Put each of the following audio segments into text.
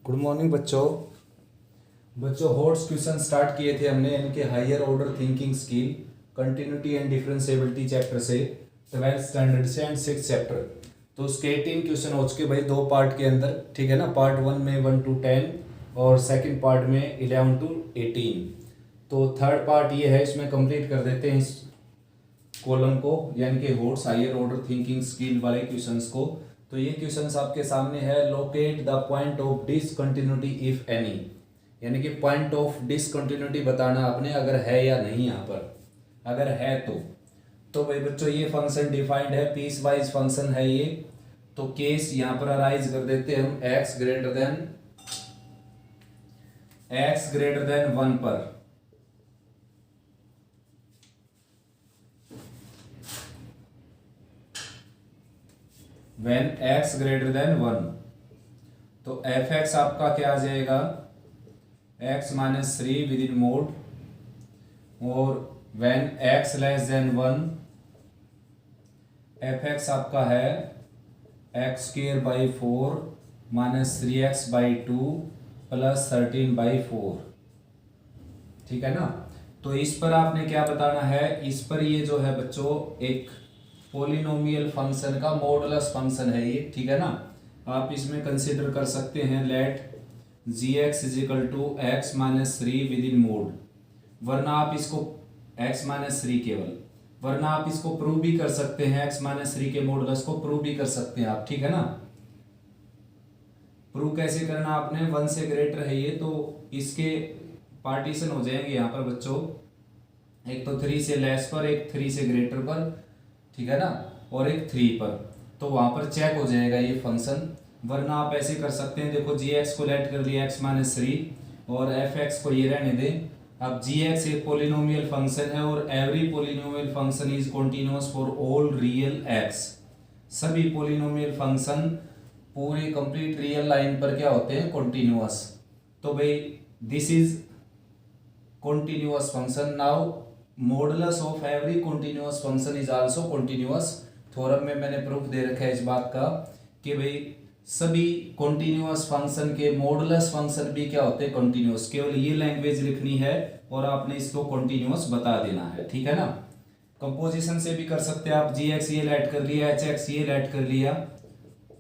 Good morning बच्चों। HOTS question start किए थे हमने यानी कि higher order thinking skill continuity and differentiability chapter से 12th स्टैंडर्ड से एंड 6th चैप्टर। तो उसके 18 क्वेश्चन हो चुके भाई, दो पार्ट के अंदर, ठीक है ना। पार्ट 1 में 1 to 10 और सेकंड पार्ट में 11 to 18। तो थर्ड पार्ट ये है, इसमें कंप्लीट कर देते हैं इस कॉलम को, यानी कि HOTS higher order thinking skill वाले क्वेश्चंस को। तो ये क्वेश्चंस आपके सामने है। Locate the point of discontinuity if any, यानी कि पॉइंट ऑफ डिसकंटिन्यूटी बताना आपने, अगर है या नहीं। यहाँ पर अगर है तो भाई बच्चों ये फंक्शन डिफाइंड है, पीस वाइज फंक्शन है ये। तो केस यहाँ पर अराइज कर देते हैं हम x ग्रेटर देन 1 पर। when x greater than 1, तो fx आपका क्या आ जाएगा, x minus 3 within mod. और when x less than 1, fx आपका है x square by 4 minus 3x by 2 plus 13 by 4, ठीक है ना। तो इस पर आपने क्या बताना है, इस पर ये जो है बच्चों एक पोलिनोमियल फंक्शन का मॉडुलस फंक्शन है ये, ठीक है ना। आप इसमें कंसीडर कर सकते हैं let gx is equal to X minus 3 within mod, वरना आप इसको x माइनस 3 केवल, वरना आप इसको प्रूव भी कर सकते हैं, x माइनस 3 के मॉडुलस को प्रूव भी कर सकते हैं आप, ठीक है ना। प्रूव कैसे करना आपने, 1 से ग्रेटर है ये, तो इसके पार्टीशन हो जाएंगे यहाँ पर बच्चों, एक तो 3 से लेस पर, एक 3 से ग्रेटर पर, ठीक है ना, और एक 3 पर। तो वहां पर चेक हो जाएगा ये फंक्शन। वरना आप ऐसे कर सकते हैं, देखो gx को लेट कर लिया x माइनस 3 और fx को ये रहने दें। अब gx एक पोलिनोमियल फंक्शन है और every polynomial function is continuous for all real x। सभी पोलिनोमियल फंक्शन पूरी कंप्लीट रियल लाइन पर क्या होते हैं, कॉन्टिन्यूअस। तो भाई this is continuous function. Now modulus of every continuous function is also continuous. Theorem में मैंने प्रूफ दे रखा है इस बात का कि भाई सभी कॉन्टिन्यूअस फंक्शन के मॉडुलस फंक्शन भी क्या होते हैं, कॉन्टिन्यूअस। केवल ये लैंग्वेज लिखनी है और आपने इसको कॉन्टिन्यूअस बता देना है, ठीक है ना। कंपोजिशन से भी कर सकते हैं आप, gx ये लेट कर लिया, hx ये लेट कर लिया,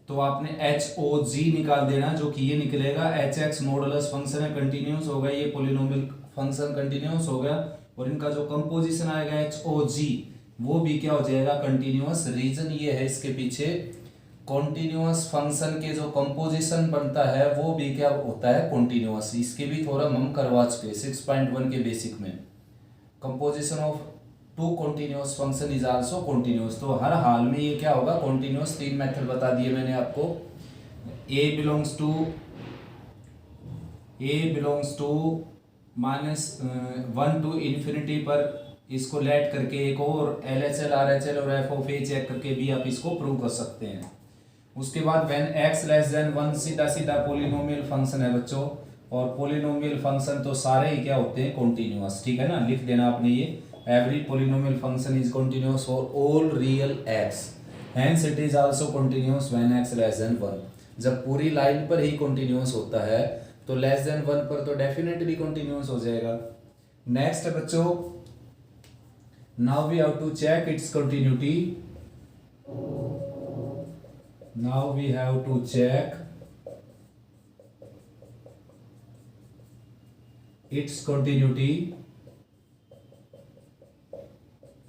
तो आपने HOG निकाल देना, जो कि ये निकलेगा hx मॉडुलस फंक्शन है, कंटिन्यूअस होगा, ये पोलिनोमियल फंक्शन कंटिन्यूअस होगा, और इनका जो कंपोजिशन आएगा HOG वो भी क्या हो जाएगा, कंटिन्यूअस। रीजन ये है इसके पीछे, कॉन्टिन्यूअस फंक्शन के जो कंपोजिशन बनता है वो भी क्या होता है, कॉन्टिन्यूअस। इसके भी थोड़ा हम करवा चुके 6.1 के बेसिक में। Composition of two continuous function is also continuous. तो हर हाल में ये क्या होगा, कॉन्टिन्यूअस। 3 मेथड बता दिए मैंने आपको। a belongs to -1 to infinity पर इसको लेट करके एक और LHL RHL और f(a) चेक करके भी आप इसको प्रूव कर सकते हैं। उसके बाद when x लेस देन 1 सीधा पोलिनोमियल फंक्शन है बच्चों, और पोलिनोमियल फंक्शन तो सारे ही क्या होते हैं, कॉन्टिन्यूअस, ठीक है ना। लिख देना आपने ये, every polynomial function is continuous for all real x, hence it is also continuous when x less than 1। जब पूरी लाइन पर ही कॉन्टिन्यूअस होता है तो लेस देन 1 पर तो डेफिनेटली कॉन्टिन्यूअस हो जाएगा। नेक्स्ट है बच्चों, now we have to check its continuity. Now we have to check its continuity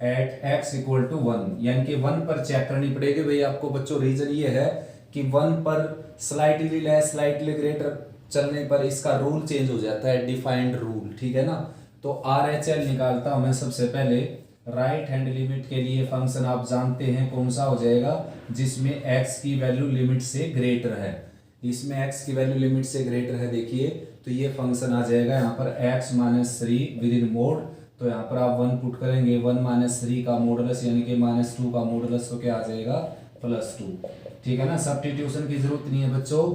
at x equal to 1, यानी कि 1 पर चेक करनी पड़ेगी भाई आपको बच्चों। रीजन ये है कि 1 पर स्लाइटली लेस स्लाइटली ग्रेटर चलने पर इसका रूल चेंज हो जाता है, डिफाइंड रूल, ठीक है ना। तो RHL निकालता हूं मैं सबसे पहले। राइट हैंड लिमिट के लिए फंक्शन आप जानते हैं कौन सा हो जाएगा, जिसमें x की वैल्यू लिमिट से ग्रेटर है। इसमें x की वैल्यू लिमिट से ग्रेटर है, देखिए, तो ये फंक्शन आ जाएगा यहाँ पर x minus 3 within mode. तो यहाँ पर आप 1 पुट करेंगे, 1 माइनस 3 का मॉडुलस यानी कि -2 का मॉडुलस, तो क्या आ जाएगा, +2, ठीक है ना। सब्स्टिट्यूशन की जरूरत नहीं है बच्चों।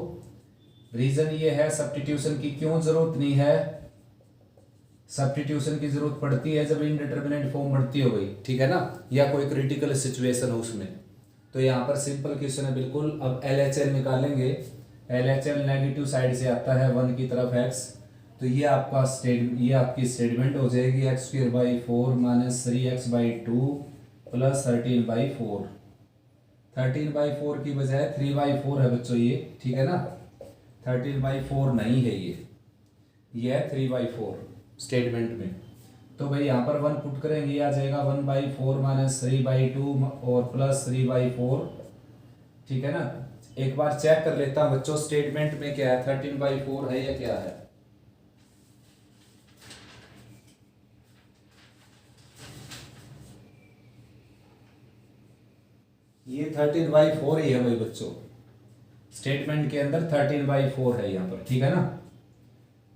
रीजन ये है सब्स्टिट्यूशन की क्यों जरूरत नहीं है, सब्स्टिट्यूशन की जरूरत पड़ती है जब इनडिटरमिनेट फॉर्म बढ़ती हो गई, ठीक है ना, या कोई क्रिटिकल सिचुएशन हो उसमें। तो यहाँ पर सिंपल क्वेश्चन है बिल्कुल। अब LHL निकालेंगे LHL नेगेटिव साइड से आता है 1 की तरफ x, तो ये आपकी स्टेटमेंट हो जाएगी x² 4 - 3x/2 + 13/4। 13/4 की बजाय 3/4 है बच्चों ये, ठीक है ना, 13/4 नहीं है ये है 3/4 स्टेटमेंट में। तो भाई यहाँ पर 1 पुट करेंगे, ये आ जाएगा 1/4 - 3/2 और +3/4, ठीक है ना। एक बार चेक कर लेता हूँ बच्चों स्टेटमेंट में क्या है, 13/4 है या क्या है। ये 13/4 ही है भाई बच्चों, स्टेटमेंट के अंदर 13/4 है यहाँ पर, ठीक है ना।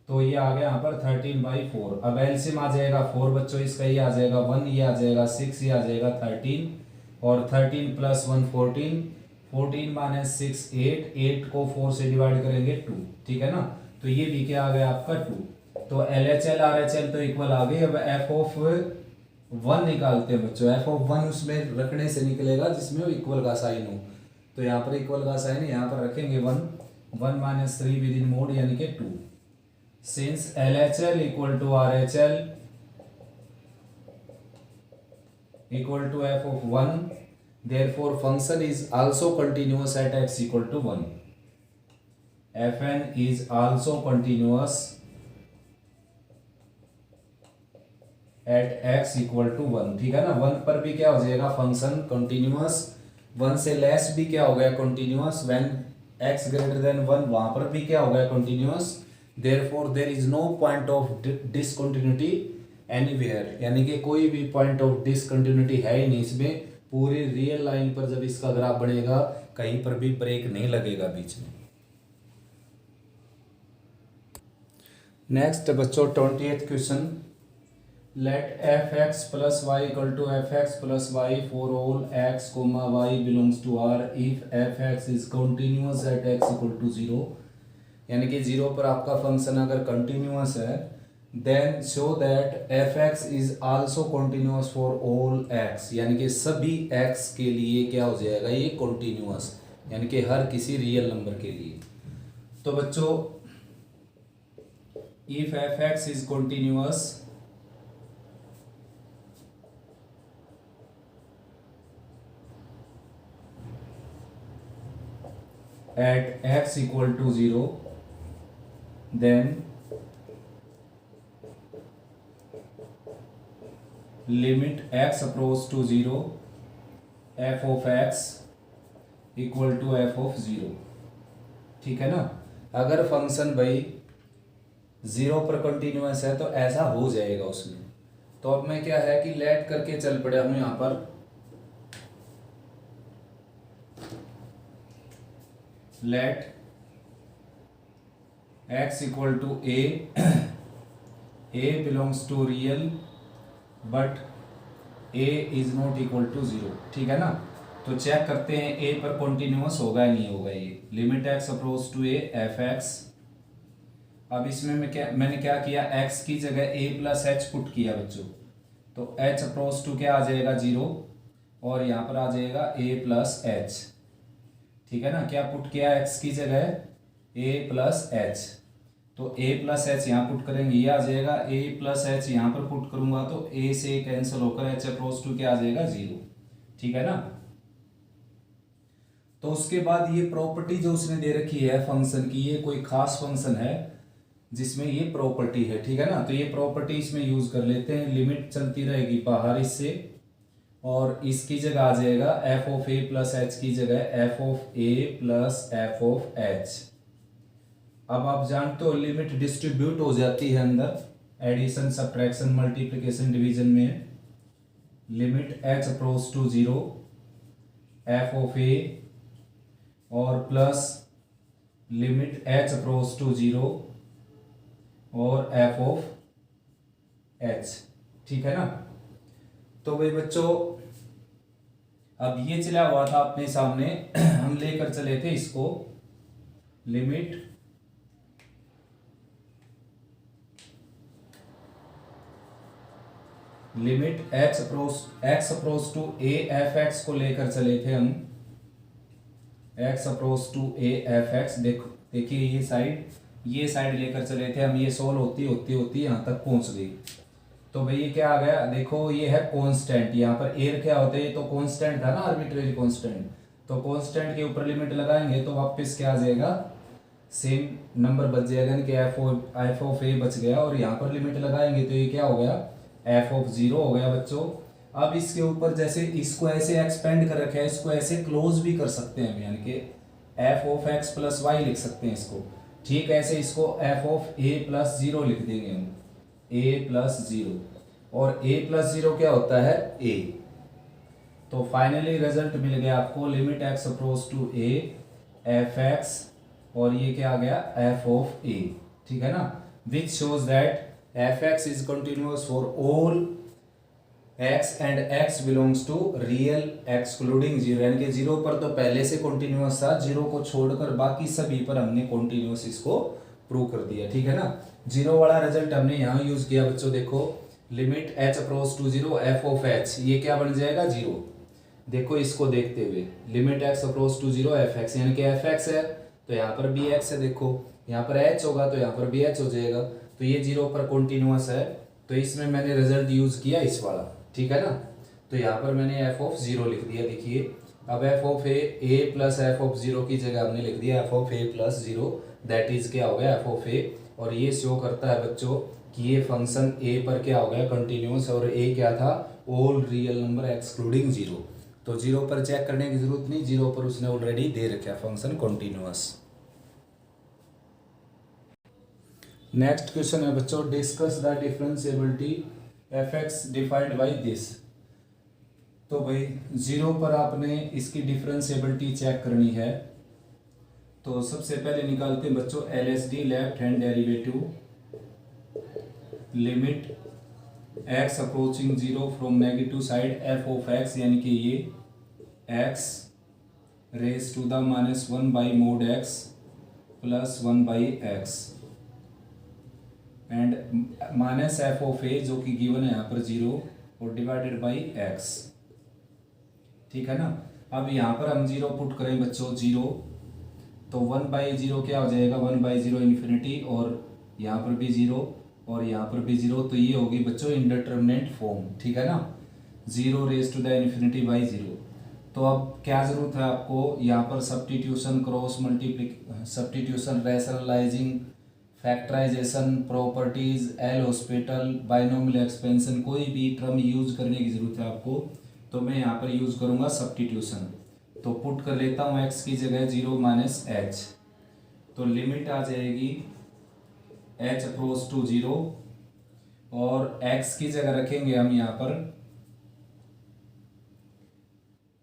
तो ये आ गया यहाँ पर 13/4। अब एलसीएम आ जाएगा 4 बच्चों, इसका ये आ जाएगा 1, ये आ जाएगा 6, ये आ जाएगा 13 और 13 + 1 14, 14 - 6 8, 8 को 4 से डिवाइड करेंगे 2, ठीक है ना। तो ये भी क्या आ गया आपका 2। तो LHL RHL तो इक्वल आ गई। अब f(1) निकालते हैं बच्चों। f(1) उसमें रखने से निकलेगा जिसमें इक्वल का साइन हो। तो यहाँ पर इक्वल का साइन यहाँ पर रखेंगे 1, 1 - 3 विद इन मोड यानी कि 2। Since LHL = RHL = f(1), therefore function is also continuous at x = 1. Fn is also continuous at x = 1, ठीक है ना। 1 पर भी क्या हो जाएगा फंक्शन कंटिन्यूअस, 1 से लेस भी क्या हो गया कंटिन्यूअस, व्हेन x > 1 वहां पर भी क्या हो गया continuous. Therefore there is no point of discontinuity anywhere, यानी कि कोई भी पॉइंट ऑफ डिसकंटिन्यूटी है ही नहीं इसमें। पूरी रियल लाइन पर जब इसका ग्राफ बनेगा कहीं पर भी ब्रेक नहीं लगेगा बीच में। नेक्स्ट बच्चों 20th question, let f(x + y) = f(x + y) for all x, y belongs to R if f(x) is continuous at x = 0, यानी कि 0 पर आपका फंक्शन अगर कंटिन्यूअस है, then show that f(x) is also continuous for all x, यानी कि सभी x के लिए क्या हो जाएगा ये कंटिन्यूअस, यानी कि हर किसी रियल नंबर के लिए। तो बच्चों if f(x) is continuous at x = 0, then limit x approach to 0, f of x equal to f of 0, ठीक है ना। अगर फंक्शन भाई 0 पर कंटिन्यूअस है तो ऐसा हो जाएगा उसमें। तो अब मैं क्या है कि लेट करके चल पड़ा हूं यहां पर, late x = a, a belongs to real but a is not equal to 0, ठीक है ना। तो चेक करते हैं a पर कंटिन्यूअस होगा या नहीं होगा ये। Limit x approach to a f(x). अब इसमें मैंने क्या किया, x की जगह a + h पुट किया बच्चों। तो h अप्रोच टू क्या आ जाएगा 0 और यहाँ पर आ जाएगा a + h, ठीक है ना। क्या पुट किया x की जगह a + h, तो a + h यहाँ पुट करेंगे, ये आ जाएगा a + h यहाँ पर पुट करूंगा तो a से कैंसिल होकर h अप्रोच टू क्या आ जाएगा 0, ठीक है ना। तो उसके बाद ये प्रॉपर्टी जो उसने दे रखी है फंक्शन की, ये कोई खास फंक्शन है जिसमें ये प्रॉपर्टी है, ठीक है ना। तो ये प्रॉपर्टी इसमें यूज कर लेते हैं। लिमिट चलती रहेगी बाहर इससे और इसकी जगह आ जाएगा f of a + h की जगह f of a + f of h। अब आप जानते हो लिमिट डिस्ट्रीब्यूट हो जाती है अंदर एडिशन सब्ट्रैक्शन मल्टीप्लिकेशन डिवीजन में। Limit h approach to 0 f of a और plus limit h approach to 0 और f of h, ठीक है ना। तो भाई बच्चों अब ये चला हुआ था अपने सामने, हम लेकर चले थे इसको limit x approach to a f(x) को लेकर चले थे हम, x approach to a f(x). देखिए ये साइड लेकर चले थे हम, ये सोल्व होती होती होती यहाँ तक पहुँच गई। तो भाई ये क्या आ गया, देखो ये है कांस्टेंट, यहाँ पर एयर क्या होता है, ये तो कांस्टेंट था ना, आर्बिट्रेरी कांस्टेंट। तो कांस्टेंट के ऊपर लिमिट लगाएंगे तो वापस क्या आ जाएगा, सेम नंबर बच जाएगा, यानी कि एफ ऑफ ए बच गया, और यहाँ पर लिमिट लगाएंगे तो ये क्या हो गया, एफ ऑफ 0 हो गया बच्चों। अब इसके ऊपर जैसे इसको ऐसे एक्सपेंड कर रखा है, इसको ऐसे क्लोज भी कर सकते हैं, यानी कि F of X plus Y लिख सकते हैं इसको। ठीक, ऐसे इसको एफ ऑफ ए प्लस 0 लिख देंगे हम, ए प्लस 0, और ए प्लस 0 क्या होता है, ए। तो फाइनली रिजल्ट मिल गया आपको, limit x approach to A F X, और ये क्या आ गया, एफ ऑफ ए। ठीक है ना, which shows that F X is continuous for all X and X belongs to real excluding 0, यानी कि 0 पर तो पहले से कंटिन्यूअस था, 0 को छोड़कर बाकी सभी पर हमने कंटिन्यूअस इसको प्रूव कर दिया। ठीक है ना, 0 वाला रिजल्ट हमने यहाँ यूज किया बच्चों। देखो limit H approach to 0 F of H, ये क्या बन जाएगा, 0। देखो इसको देखते हुए limit x approach to 0 F X, यानी कि एफ एक्स है तो यहाँ पर भी एक्स है, देखो यहाँ पर एच होगा तो यहाँ पर भी एच हो जाएगा, तो ये 0 पर कंटिन्यूअस है, तो इसमें मैंने रिजल्ट यूज किया इस वाला। ठीक है ना, तो यहाँ पर मैंने एफ ऑफ 0 लिख दिया। देखिए अब F of A plus F of 0 की जगह हमने लिख दिया F of A plus 0, that is क्या हो गया, एफ ऑफ ए। और ये शो करता है बच्चों कि ये फंक्शन ए पर क्या हो गया, कंटिन्यूअस, और ए क्या था, ऑल रियल नंबर एक्सक्लूडिंग 0। तो 0 पर चेक करने की जरूरत नहीं, 0 पर उसने ऑलरेडी दे रखा फंक्शन कंटिन्यूअस। नेक्स्ट क्वेश्चन है बच्चों, discuss the differentiability F x defined by this. तो भाई 0 पर आपने इसकी डिफरेंशिएबिलिटी चेक करनी है, तो सबसे पहले निकालते हैं बच्चों LHD, left hand derivative, limit x approaching 0 from negative side f of x, यानी कि ये x raise to the -1 by mod x plus 1 by x, and minus F of a जो कि गिवन है यहाँ पर 0, और डिवाइडेड बाई एक्स। ठीक है ना, अब यहाँ पर हम 0 पुट करें बच्चों, 0 तो 1 बाई 0 क्या हो जाएगा, 1 बाई 0 इन्फिनिटी, और यहाँ पर भी 0 और यहाँ पर भी 0, तो ये होगी बच्चों इंडिटरमिनेट फॉर्म। ठीक है ना, 0 raise to the infinity by 0। तो अब क्या जरूरत है आपको, यहाँ पर substitution, cross substitution, rationalising, factorisation, properties, L Hospital, binomial expansion, कोई भी टर्म यूज करने की जरूरत है आपको, तो मैं यहाँ पर यूज करूँगा सब्स्टिट्यूशन। तो पुट कर लेता हूँ x की जगह 0 माइनस एच, तो लिमिट आ जाएगी h अप्रोच टू 0, और x की जगह रखेंगे हम यहाँ पर,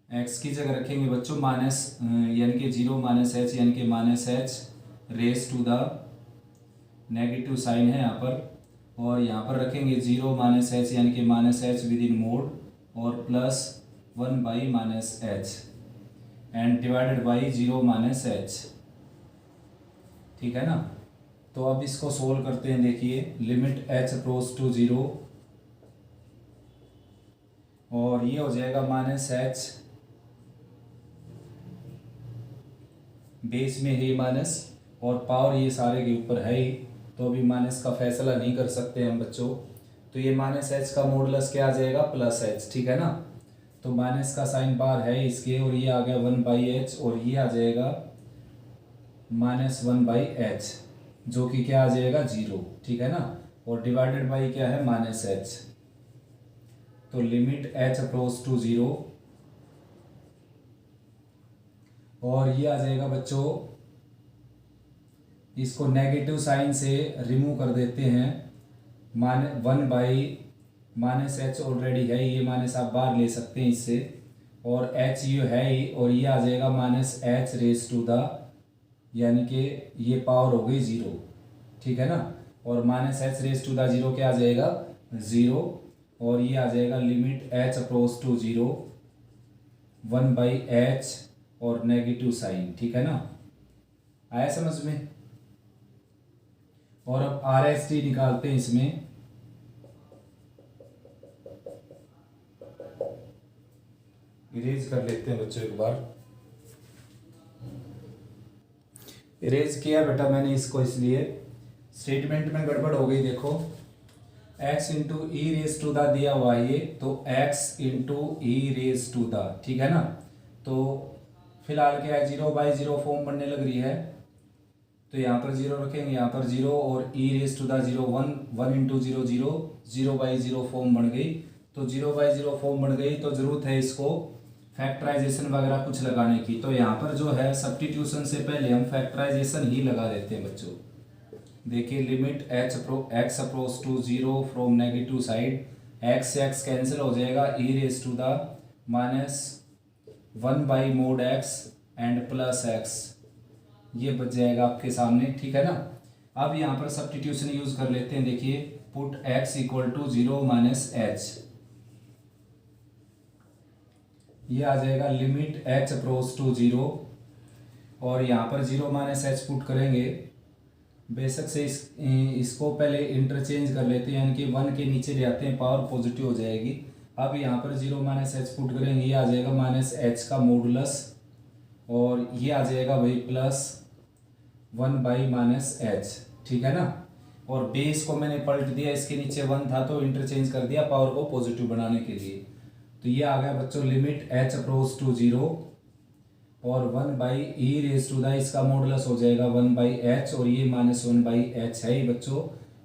x की जगह रखेंगे बच्चों माइनस, यानी कि 0 माइनस एच, यानी कि minus H raise to the negative sign है यहाँ पर, और यहाँ पर रखेंगे 0 माइनस एच, यानी कि minus h within mod, और plus 1 by minus h, and divided by 0 minus h. ठीक है ना, तो अब इसको सोल्व करते हैं। देखिए लिमिट h अप्रोच टू 0, और ये हो जाएगा माइनस एच, बेस में है माइनस, और पावर ये सारे के ऊपर है ही, तो अभी माइनस का फैसला नहीं कर सकते हम बच्चों। तो ये माइनस एच का मॉडुलस क्या आ जाएगा, प्लस एच। ठीक है ना, तो माइनस का साइन बार है इसके, और ये आ गया 1 बाई एच, और ये आ जाएगा माइनस 1 बाई एच, जो कि क्या आ जाएगा 0। ठीक है ना, और डिवाइडेड बाई क्या है, माइनस एच। तो लिमिट h अप्रोच टू 0, और ये आ जाएगा बच्चों, इसको नेगेटिव साइन से रिमूव कर देते हैं, 1 बाई माइनस एच ऑलरेडी है, ये माइनस आप बाहर ले सकते हैं इससे, और h ये है ही, और ये आ जाएगा minus H raise to the, यानी कि ये पावर हो गई 0। ठीक है ना, और minus H raise to the 0 क्या आ जाएगा, 0, और ये आ जाएगा limit h approach to 0, 1 by H और नेगेटिव साइन। ठीक है ना, आया समझ में। और अब RHT निकालते हैं इसमें, इरेज कर लेते हैं बच्चों एक बार। इरेज किया बेटा मैंने इसको, इसलिए स्टेटमेंट में गड़बड़ हो गई। देखो x into E raise to the दिया हुआ है ये, तो x into E raise to the, ठीक है ना। तो फिलहाल क्या है, 0/0 फॉर्म बनने लग रही है, तो यहाँ पर 0 रखेंगे, यहाँ पर 0 और e raise to the 0 1, 1 into 0 0, 0/0 form बन गई। तो 0/0 फॉर्म बन गई तो जरूरत है इसको फैक्टराइजेशन वगैरह कुछ लगाने की। तो यहाँ पर जो है सब्स्टिट्यूशन से पहले हम फैक्टराइजेशन ही लगा देते हैं बच्चों। देखिए limit x approach to 0 from negative side, x से x कैंसिल हो जाएगा, e raise to the -1/mod x and plus x, ये बच जाएगा आपके सामने, ठीक है ना। अब यहाँ पर सब्स्टिट्यूशन यूज कर लेते हैं। देखिए put x equal to 0 - h, ये आ जाएगा लिमिट h अप्रोच टू 0, और यहाँ पर 0 - h पुट करेंगे। बेशक से इसको पहले इंटरचेंज कर लेते हैं, यानी कि 1 के नीचे ले आते हैं, पावर पॉजिटिव हो जाएगी। अब यहाँ पर 0 - h पुट करेंगे, ये आ जाएगा -h का मॉडुलस, और ये आ जाएगा वही +1/-h, ठीक है ना। और बेस को मैंने पलट दिया, इसके नीचे 1 था तो इंटरचेंज कर दिया पावर को पॉजिटिव बनाने के लिए। तो ये आ गया बच्चों लिमिट h अप्रोच टू 0 और 1/e रेज टू द, इसका मॉडुलस हो जाएगा 1/h, और ये -1/h है ही बच्चों,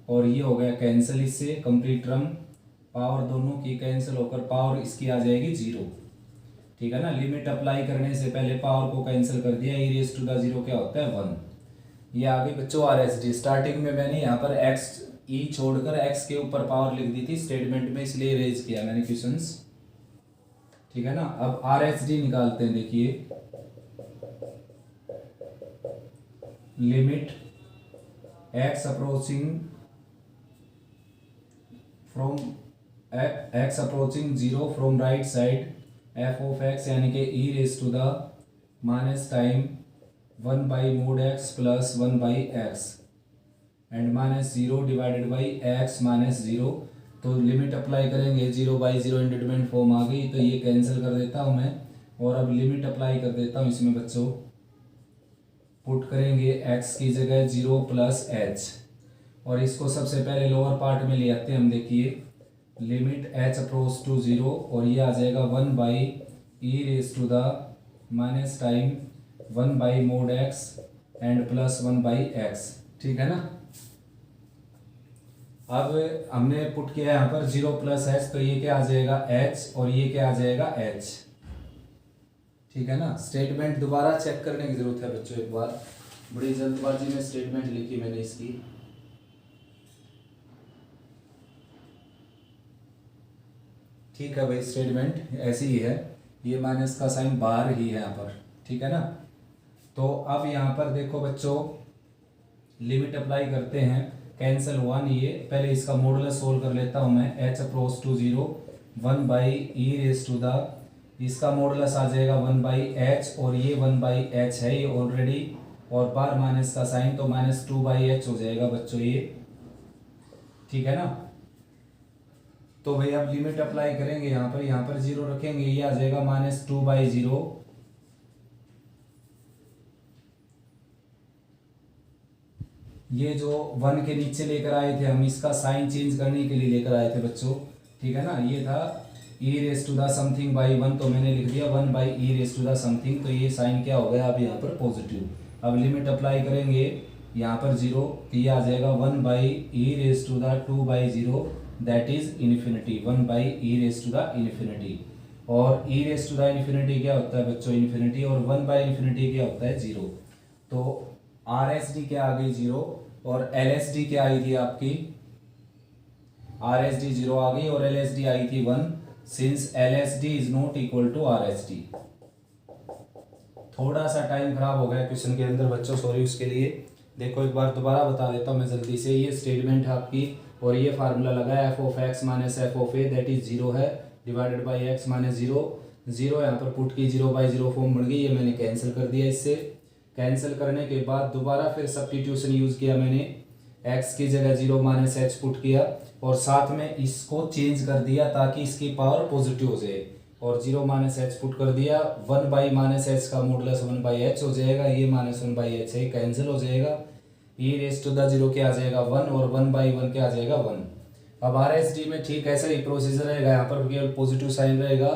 और ये हो गया कैंसिल, इससे कंप्लीट टर्म, पावर दोनों की कैंसिल होकर पावर इसकी आ जाएगी 0, ठीक है ना। लिमिट अप्लाई करने से पहले पावर को कैंसिल कर दिया, e रेज टू द 0 क्या होता है 1। ये आ गई बच्चों RSD। स्टार्टिंग में मैंने यहाँ पर x e छोड़कर x के ऊपर पावर लिख दी थी स्टेटमेंट में, इसलिए रेज किया मैंने क्वेश्चंस, ठीक है ना। अब RSD निकालते हैं। देखिए limit x approaching from x approaching 0 from right side f of x, यानी कि e raise to the minus time 1/mod x plus 1/x and -0 divided by x -0। तो लिमिट अप्लाई करेंगे, 0/0 इंडिटरमिनेंट फॉर्म आ गई, तो ये कैंसिल कर देता हूँ मैं, और अब लिमिट अप्लाई कर देता हूँ इसमें बच्चों। पुट करेंगे x की जगह 0 + h, और इसको सबसे पहले लोअर पार्ट में ले आते हैं हम। देखिए लिमिट h अप्रोच टू 0, और ये आ जाएगा 1/e raise to the minus time 1/mod x and plus 1/x, ठीक है ना। अब हमने पुट किया यहाँ पर 0 + h, तो ये क्या आ जाएगा h, और ये क्या आ जाएगा h, ठीक है ना। स्टेटमेंट दोबारा चेक करने की जरूरत है बच्चों एक बार, बड़ी जल्दबाजी में स्टेटमेंट लिखी मैंने इसकी। ठीक है भाई, स्टेटमेंट ऐसी ही है, ये माइनस का साइन बाहर ही है यहाँ पर, ठीक है ना। तो अब यहाँ पर देखो बच्चों, लिमिट अप्लाई करते हैं, कैंसिल 1, ये पहले इसका मॉडुलस सोल्व कर लेता हूँ मैं। h approach to 0 1/e raise to the, इसका मॉडुलस आ जाएगा 1/h, और ये 1/h है ये ऑलरेडी, और बार माइनस का साइन, तो -2/h हो जाएगा बच्चों ये, ठीक है ना। तो भाई अब लिमिट अप्लाई करेंगे यहाँ पर 0 रखेंगे, ये आ जाएगा -2/0, ये जो 1 के नीचे लेकर आए थे हम, इसका साइन चेंज करने के लिए लेकर आए थे बच्चों, ठीक है ना। ये था e raise to the something by 1, तो मैंने लिख दिया 1/e raise to the something, तो ये साइन क्या हो गया अब यहाँ पर पॉजिटिव। अब लिमिट अप्लाई करेंगे यहाँ पर 0, तो ये आ जाएगा 1/e raise to the 2/0, that is infinity, 1/e raise to the infinity. और e raise to the infinity क्या होता है बच्चों, इन्फिनिटी, और 1/∞ क्या होता है 0। तो RSD क्या आ गई 0, और LSD क्या आई थी आपकी, RSD 0 आ गई, और LSD आई थी 1, since LSD is not equal to RSD। थोड़ा सा टाइम खराब हो गया क्वेश्चन के अंदर बच्चों, सॉरी उसके लिए। देखो एक बार दोबारा बता देता हूँ मैं जल्दी से, ये स्टेटमेंट है आपकी, और ये फार्मूला लगा है f of x minus f of a that is 0 है, डिवाइडेड बाई x माइनस 0 यहाँ पर पुट की 0/0 फॉर्म बन गई, ये मैंने कैंसिल कर दिया। इससे कैंसिल करने के बाद दोबारा फिर सब्स्टिट्यूशन यूज किया मैंने, x की जगह 0 - h पुट किया, और साथ में इसको चेंज कर दिया ताकि इसकी पावर पॉजिटिव हो जाए, और 0 माइनस एच पुट कर दिया, 1 बाई माइनस एच का मॉडुलस 1 बाई एच हो जाएगा, ये माइनस 1 बाई एच है कैंसिल हो जाएगा, ये रेस टू द 0 क्या आ जाएगा 1 और 1 बाई 1 क्या आ जाएगा 1। अब आर एस डी में ठीक ऐसा ही प्रोसीजर रहेगा, यहाँ पर केवल पॉजिटिव साइन रहेगा,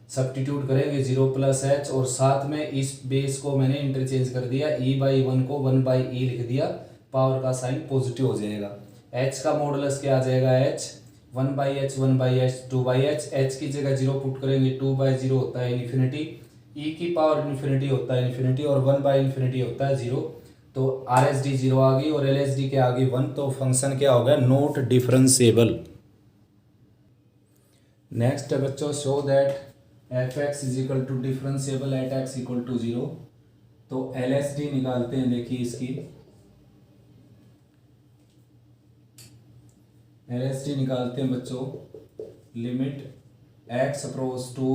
सब्स्टिट्यूट करेंगे 0 प्लस एच और साथ में इस बेस को मैंने इंटरचेंज कर दिया, ई बाई 1 को 1 बाई ई लिख दिया, पावर का साइन पॉजिटिव हो जाएगा। एच का मॉडुलस क्या आ जाएगा H 1 by H 1 by H 2 by H, H की जगह 0 पुट करेंगे 2 बाई 0 होता है इन्फिनिटी, ई की पावर इन्फिनिटी होता है इन्फिनिटी और 1 बाई इन्फिनिटी होता है 0, तो आर एस डी 0 आ गई और एल एस डी के आगे 1, तो फंक्शन क्या हो गया नॉट डिफरेंशिएबल। नेक्स्ट है बच्चों show that F X is equal to differentiable at X equal to 0, तो एल एस डी निकालते हैं। देखिए इसकी एल एस डी निकालते हैं बच्चों, limit x approach to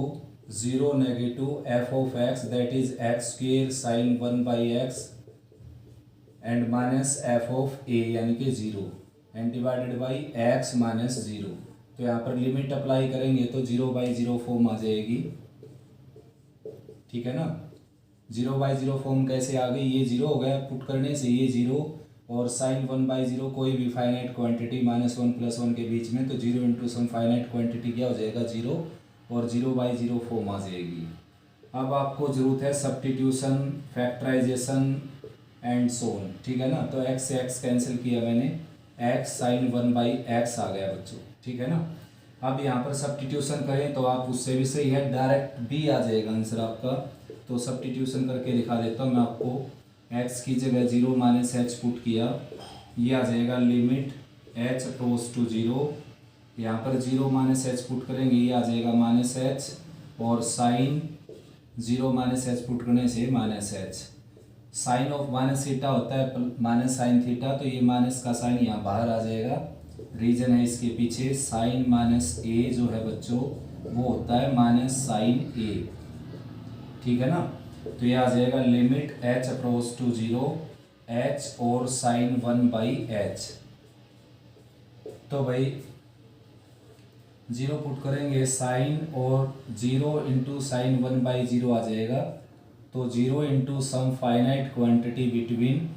0 negative f of x that is x square sine 1 by x and minus F of a यानी कि 0 and divided by x minus 0, तो यहाँ पर लिमिट अप्लाई करेंगे तो 0 बाई 0 फॉर्म आ जाएगी, ठीक है ना। 0 बाई 0 फॉर्म कैसे आ गई, ये 0 हो गया पुट करने से, ये 0 और साइन 1 बाई 0 कोई भी फाइनाइट क्वांटिटी -1 + 1 के बीच में, तो 0 इंटू सम फाइनाइट क्वांटिटी क्या हो जाएगा 0 और 0 बाई 0 फॉर्म आ जाएगी। अब आपको जरूरत है सब्स्टिट्यूशन, फैक्टराइजेशन एंड सोन, ठीक है ना। तो एक्स से एक्स कैंसिल किया मैंने, एक्स साइन 1 बाई एक्स आ गया बच्चों, ठीक है ना। अब यहाँ पर सब्स्टिट्यूशन करें तो आप उससे भी सही है, डायरेक्ट बी आ जाएगा आंसर आपका, तो सब्स्टिट्यूशन करके दिखा देता हूँ मैं आपको। एक्स की जगह 0 माइनस एच पुट किया, ये आ जाएगा लिमिट एच अप्रोच टू 0, यहाँ पर 0 माइनस एच पुट करेंगे, ये आ जाएगा माइनस एच और साइन 0 माइनस एच पुट करने से minus H, sine of minus theta होता है माइनस साइन थीटा, तो ये माइनस का साइन यहाँ बाहर आ जाएगा, रीजन है इसके पीछे साइन माइनस ए जो है बच्चों वो होता है माइनस साइन ए, ठीक है ना। तो ये आ जाएगा limit H approach to 0 H और साइन 1 बाई एच, तो भाई 0 पुट करेंगे साइन और 0 इंटू साइन 1 बाई 0 आ जाएगा, तो 0 into some finite quantity between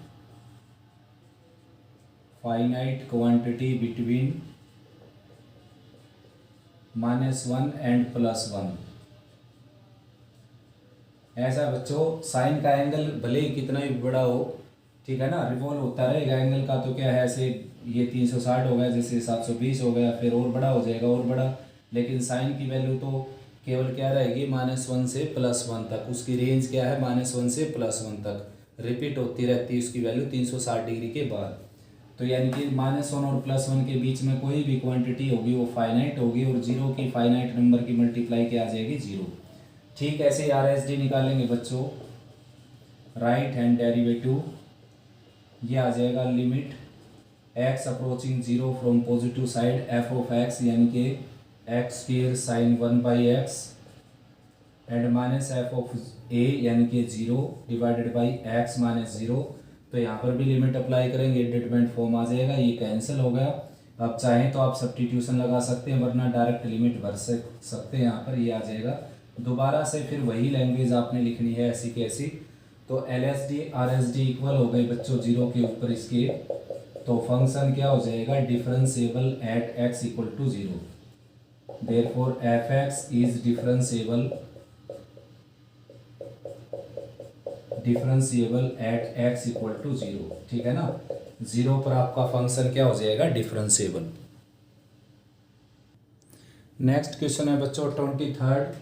-1 and +1। ऐसा बच्चों साइन का एंगल भले ही कितना भी बड़ा हो, ठीक है ना, रिवॉल्व होता रहेगा एंगल का, तो क्या है ऐसे ये 360 हो गया, जैसे 720 हो गया, फिर और बड़ा हो जाएगा और बड़ा, लेकिन साइन की वैल्यू तो केवल क्या रहेगी -1 से +1 तक, उसकी रेंज क्या है -1 से +1 तक रिपीट होती रहती है उसकी वैल्यू 360 डिग्री के बाद। तो यानी कि -1 और +1 के बीच में कोई भी क्वांटिटी होगी वो फाइनाइट होगी, और 0 की फाइनाइट नंबर की मल्टीप्लाई क्या आ जाएगी 0। ठीक ऐसे आर एस डी निकालेंगे बच्चों, राइट हैंड डेरिवेटिव, ये आ जाएगा limit x approaching 0 from positive side f of x यानी कि x square sine 1 by x and minus F of a यानी कि 0 डिवाइडेड बाई एक्स माइनस 0, तो यहाँ पर भी लिमिट अप्लाई करेंगे, डिटरमिनेंट फॉर्म आ जाएगा, ये कैंसिल हो गया। अब चाहें तो आप सब्स्टिट्यूशन लगा सकते हैं, वरना डायरेक्ट लिमिट भर सकते हैं, यहाँ पर ये आ जाएगा। दोबारा से फिर वही लैंग्वेज आपने लिखनी है ऐसी की ऐसी, तो L S D R S D equal हो गए बच्चों 0 के ऊपर इसके, तो फंक्शन क्या हो जाएगा differentiable at X equal to 0, therefore F X is differentiable at X equal to 0, ठीक है ना। 0 पर आपका फंक्शन क्या हो जाएगा डिफरेंशिएबल। नेक्स्ट क्वेश्चन है बच्चों 23rd,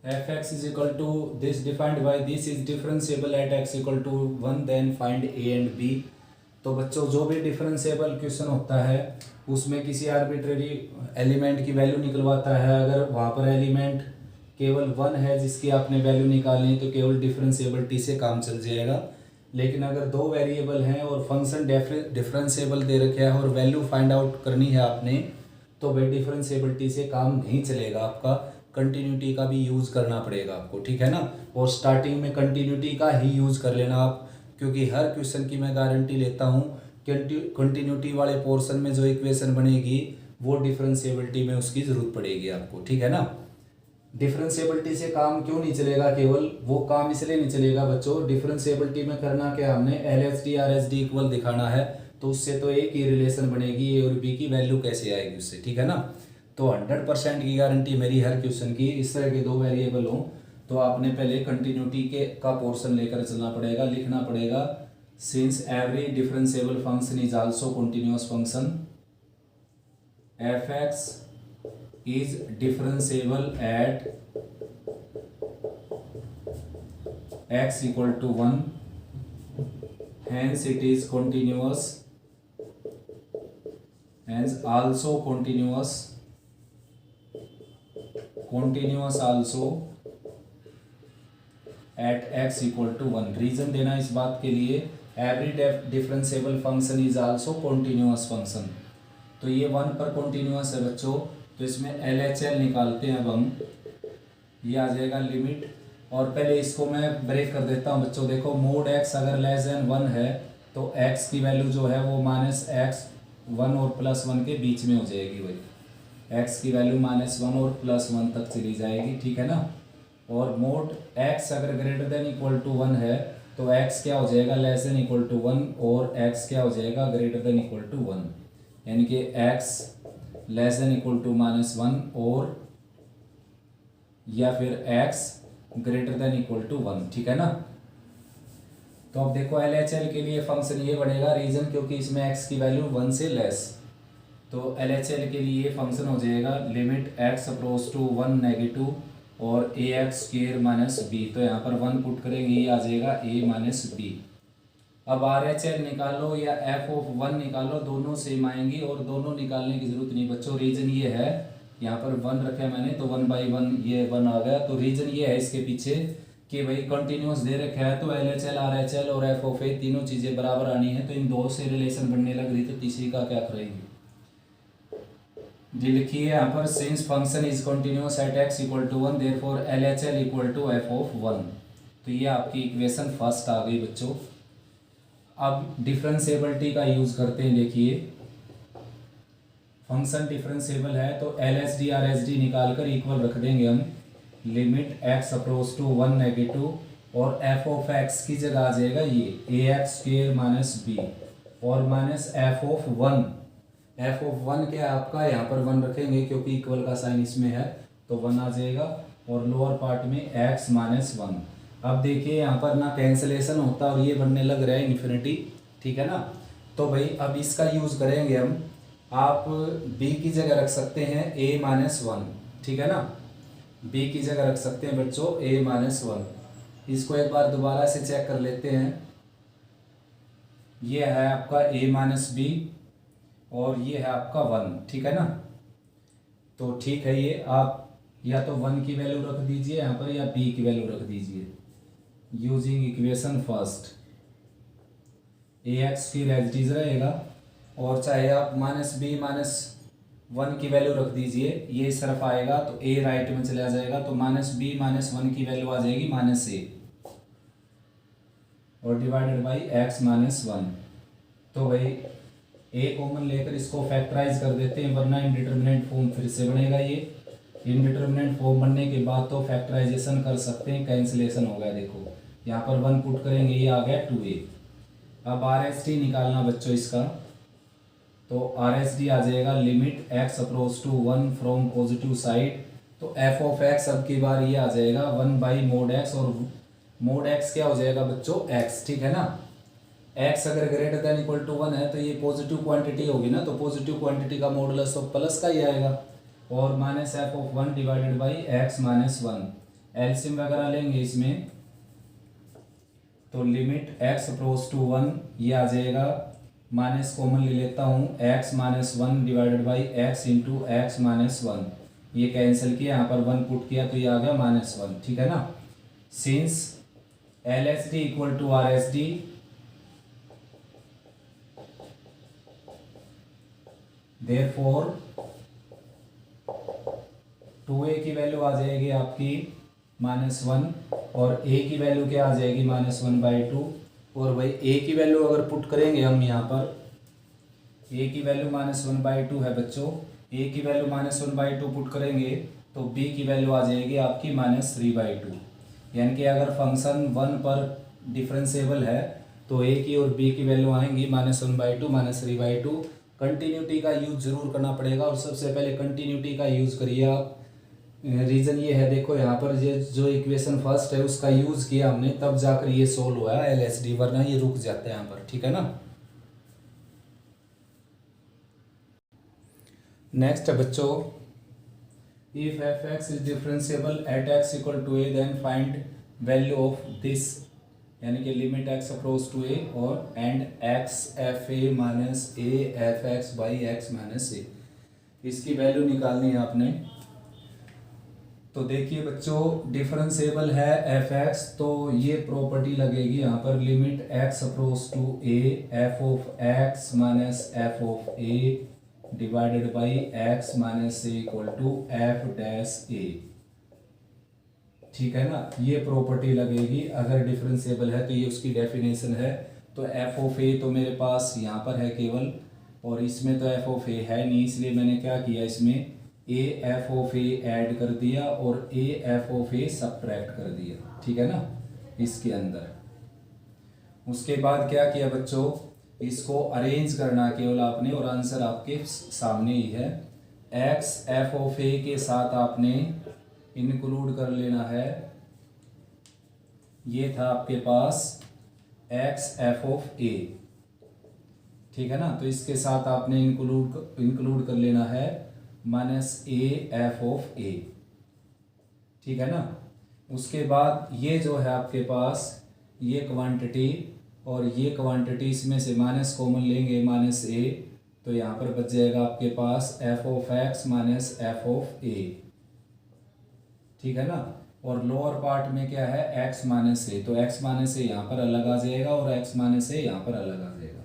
F X is equal to this defined by this is differentiable at X equal to 1 then find A and B. तो बच्चों जो भी डिफरेंशिएबल क्वेश्चन होता है उसमें किसी आर्बिट्रेरी एलिमेंट की वैल्यू निकलवाता है, अगर वहाँ पर एलिमेंट केवल 1 है जिसकी आपने वैल्यू निकालनी है तो केवल डिफरेंशिएबिलिटी से काम चल जाएगा, लेकिन अगर 2 वेरिएबल हैं और फंक्शन डिफरेंशिएबल दे रखे है और वैल्यू फाइंड आउट करनी है आपने, तो भाई डिफरेंशिएबिलिटी से काम नहीं चलेगा, आपका कंटिन्यूटी का भी यूज़ करना पड़ेगा आपको, ठीक है ना। और स्टार्टिंग में कंटिन्यूटी का ही यूज़ कर लेना आप, क्योंकि हर क्वेश्चन की मैं गारंटी लेता हूँ कंटिन्यूटी वाले पोर्शन में जो इक्वेशन बनेगी वो डिफरेंशिएबिलिटी में उसकी ज़रूरत पड़ेगी आपको, ठीक है ना। डिफरेंशिएबिलिटी से काम क्यों नहीं चलेगा, केवल वो काम इसलिए नहीं चलेगा बच्चों, डिफरेंशिएबिलिटी में करना क्या, हमने L H D R H D equal दिखाना है, तो उससे तो एक ही रिलेशन बनेगी, ए और बी की वैल्यू कैसे आएगी उससे, ठीक है ना। तो 100% की गारंटी मेरी हर क्वेश्चन की, इस तरह के दो वेरिएबल हों तो आपने पहले कंटिन्यूटी के का पोर्शन लेकर चलना पड़ेगा, लिखना पड़ेगा since every differentiable function is also continuous function, F x is differentiable at x equal to 1, hence it is continuous, hence also continuous also at x equal to 1। Reason देना इस बात के लिए, every differentiable function is also continuous function, तो ये 1 पर continuous है बच्चों, तो इसमें एल एच एल निकालते हैं अब हम, ये आ जाएगा लिमिट, और पहले इसको मैं ब्रेक कर देता हूँ बच्चों। देखो मोड एक्स अगर लेस देन 1 है तो एक्स की वैल्यू जो है वो माइनस एक्स 1 और प्लस 1 के बीच में हो जाएगी भाई, एक्स की वैल्यू -1 और +1 तक चली जाएगी, ठीक है ना। और मोड एक्स अगर ग्रेटर देन इक्वल टू 1 है तो एक्स क्या हो जाएगा, लेस देन इक्वल टू 1, और एक्स क्या हो जाएगा, ग्रेटर देन इक्वल टू 1, यानी कि X less than equal to -1 और या फिर x greater than equal to 1, ठीक है ना। तो अब देखो एल एच एल के लिए फंक्शन ये बनेगा, रीजन क्योंकि इसमें x की वैल्यू 1 से लेस, तो एल एच एल के लिए ये फंक्शन हो जाएगा limit x approach to 1 negative और A X square minus B, तो यहाँ पर 1 पुट करेंगे, ये आ जाएगा a माइनस बी। अब आर एच एल निकालो या एफ ऑफ 1 निकालो, दोनों सेम आएंगी, और दोनों निकालने की जरूरत नहीं बच्चों, रीजन ये है, यहाँ पर 1 रखा है मैंने तो 1/1 ये 1 आ गया, तो रीजन ये है इसके पीछे कि भाई कंटिन्यूअस दे रखा है, तो L H L R H L और एफ ऑफ ए तीनों चीज़ें बराबर आनी है, तो इन दो से रिलेशन बनने लग रही, तो तीसरी का क्या करेंगे जी, लिखिए यहाँ पर since function is continuous at X equal to 1 therefore L H L equal to F of 1, तो ये आपकी इक्वेशन फर्स्ट आ गई बच्चों। अब डिफरेंशिएबिलिटी का यूज़ करते हैं, देखिए फंक्शन डिफरेंशिएबल है तो L H D R H D निकाल कर इक्वल रख देंगे हम, limit x approach to 1 negative, और एफ ऑफ एक्स की जगह आ जाएगा ये A X square minus B, और minus F of 1, F of 1 क्या है आपका, यहाँ पर 1 रखेंगे क्योंकि इक्वल का साइन इसमें है, तो 1 आ जाएगा, और लोअर पार्ट में एक्स माइनस 1। अब देखिए यहाँ पर ना कैंसलेशन होता और ये बनने लग रहा है इन्फिनिटी, ठीक है ना। तो भाई अब इसका यूज़ करेंगे हम, आप b की जगह रख सकते हैं a माइनस 1, ठीक है ना, b की जगह रख सकते हैं बच्चों a माइनस 1। इसको एक बार दोबारा से चेक कर लेते हैं, ये है आपका a माइनस बी और ये है आपका 1, ठीक है ना। तो ठीक है, ये आप या तो 1 की वैल्यू रख दीजिए यहाँ पर या b की वैल्यू रख दीजिए, यूजिंग इक्वेशन फर्स्ट, ए एक्स फिर एच डी रहेगा, और चाहे आप -b-1 की वैल्यू रख दीजिए, ये इस तरफ आएगा तो a राइट में चला जाएगा, तो -b-1 की वैल्यू आ जाएगी -a, और डिवाइडेड बाई x -1। तो भाई a कॉमन लेकर इसको फैक्टराइज कर देते हैं, वरना इनडिटरमिनेट फॉर्म फिर से बनेगा। ये इनडिटरमिनेट फॉर्म बनने के बाद तो फैक्टराइजेशन कर सकते हैं, कैंसिलेशन हो गया, देखो यहाँ पर 1 पुट करेंगे, ये आ गया 2a। अब आर एच डी निकालना बच्चों इसका, तो आर एच डी आ जाएगा limit x approach to 1 from positive side, तो एफ ऑफ एक्स अब की बार ये आ जाएगा 1/mod x, और mod x क्या हो जाएगा बच्चों x, ठीक है ना। x अगर ग्रेटर देन इक्वल टू 1 है तो ये पॉजिटिव क्वांटिटी होगी ना, तो पॉजिटिव क्वांटिटी का मॉडुलस तो प्लस का ही आएगा, और minus F of 1 divided by x minus 1। LCM वगैरह लेंगे इसमें, तो लिमिट एक्स अप्रोच टू 1 ये आ जाएगा, माइनस कॉमन ले लेता हूँ, x -1 divided by x into x -1, ये कैंसिल किया, यहाँ पर 1 पुट किया तो ये आ गया -1, ठीक है ना। Since L H D equal to R H D, therefore 2a की वैल्यू आ जाएगी आपकी -1, और a की वैल्यू क्या आ जाएगी -1/2, और भाई a की वैल्यू अगर पुट करेंगे हम यहाँ पर, a की वैल्यू -1/2 है बच्चों, ए की वैल्यू -1/2 पुट करेंगे तो बी की वैल्यू आ जाएगी आपकी -3/2। यानी कि अगर फंक्शन 1 पर डिफरेंशिएबल है तो ए की और बी की वैल्यू आएंगी -1/2 -3/2। कंटिन्यूटी का यूज जरूर करना पड़ेगा और सबसे पहले कंटिन्यूटी का यूज करिए आप। रीज़न ये है, देखो यहाँ पर ये जो इक्वेशन फर्स्ट है उसका यूज़ किया हमने, तब जाकर ये सोल्व हुआ है LSD, वरना ये रुक जाता है यहाँ पर। ठीक है ना। नेक्स्ट है बच्चों, if f(x) is differentiable at x equal to a then find value of this, यानी कि limit x approach to a और and x f(a) - a f(x) by x - a, इसकी वैल्यू निकालनी है आपने। तो देखिए बच्चों, डिफरेंशिएबल है f(x), तो ये प्रॉपर्टी लगेगी यहाँ पर, limit x approach to a f(x) - f(a) divided by x - a equal to f'(a). ठीक है ना, ये प्रॉपर्टी लगेगी अगर डिफरेंशिएबल है, तो ये उसकी डेफिनेशन है। तो f(a) तो मेरे पास यहाँ पर है केवल, और इसमें तो f(a) है नहीं, इसलिए मैंने क्या किया, इसमें a f(a) ऐड कर दिया और a f(a) सब्ट्रैक्ट कर दिया। ठीक है ना, इसके अंदर। उसके बाद क्या किया बच्चों, इसको अरेंज करना केवल आपने, और आंसर आपके सामने ही है। x f(a) के साथ आपने इंक्लूड कर लेना है, ये था आपके पास x f(a), ठीक है ना। तो इसके साथ आपने इंक्लूड कर लेना है -a f(a), ठीक है ना। उसके बाद ये जो है आपके पास ये क्वांटिटी और ये क्वांटिटी, इसमें से माइनस कॉमन लेंगे -a, तो यहाँ पर बच जाएगा आपके पास f(x) - f(a), ठीक है ना। और लोअर पार्ट में क्या है, x - a, तो x - a यहाँ पर अलग आ जाएगा और x - a यहाँ पर अलग आ जाएगा।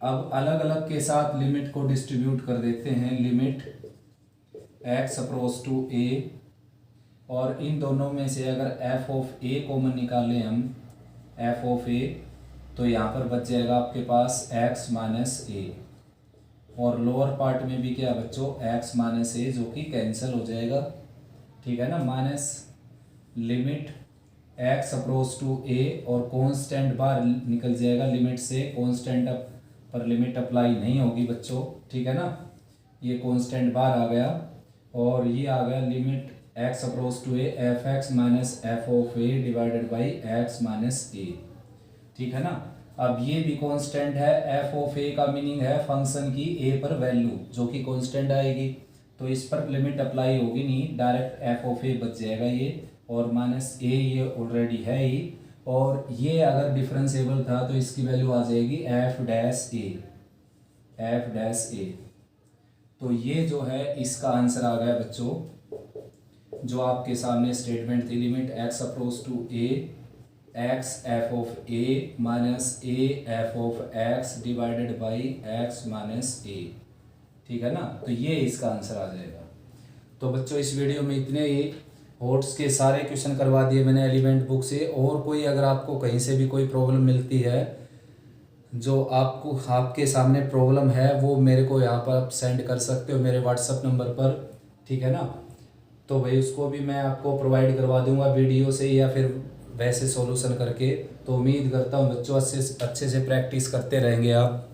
अब अलग अलग के साथ लिमिट को डिस्ट्रीब्यूट कर देते हैं, limit x approach to a, और इन दोनों में से अगर f(a) कॉमन निकालें हम, f(a), तो यहाँ पर बच जाएगा आपके पास x - a, और लोअर पार्ट में भी क्या बच्चों, x - a, जो कि कैंसिल हो जाएगा। ठीक है ना, minus limit x approach to a, और कांस्टेंट बाहर निकल जाएगा लिमिट से, कांस्टेंट पर लिमिट अप्लाई नहीं होगी बच्चों। ठीक है ना, ये कांस्टेंट बाहर आ गया, और ये आ गया limit x approach to a f(x) - f(a) divided by x - a। ठीक है ना। अब ये भी कांस्टेंट है, f(a) का मीनिंग है फंक्शन की a पर वैल्यू, जो कि कांस्टेंट आएगी, तो इस पर लिमिट अप्लाई होगी नहीं, डायरेक्ट f(a) बच जाएगा ये, और -a ये ऑलरेडी है ही, और ये अगर डिफरेंशिएबल था तो इसकी वैल्यू आ जाएगी f'(a). तो ये जो है इसका आंसर आ गया बच्चों, जो आपके सामने स्टेटमेंट थी, limit x approach to a x f(a) - a f(x) divided by x - a। ठीक है ना, तो ये इसका आंसर आ जाएगा। तो बच्चों इस वीडियो में इतने ही, होट्स के सारे क्वेश्चन करवा दिए मैंने एलिमेंट बुक से, और कोई अगर आपको कहीं से भी कोई प्रॉब्लम मिलती है, जो आपको आपके सामने प्रॉब्लम है, वो मेरे को यहाँ पर आप सेंड कर सकते हो मेरे व्हाट्सअप नंबर पर। ठीक है ना, तो भाई उसको भी मैं आपको प्रोवाइड करवा दूंगा वीडियो से या फिर वैसे सॉल्यूशन करके। तो उम्मीद करता हूँ बच्चों अच्छे से प्रैक्टिस करते रहेंगे आप।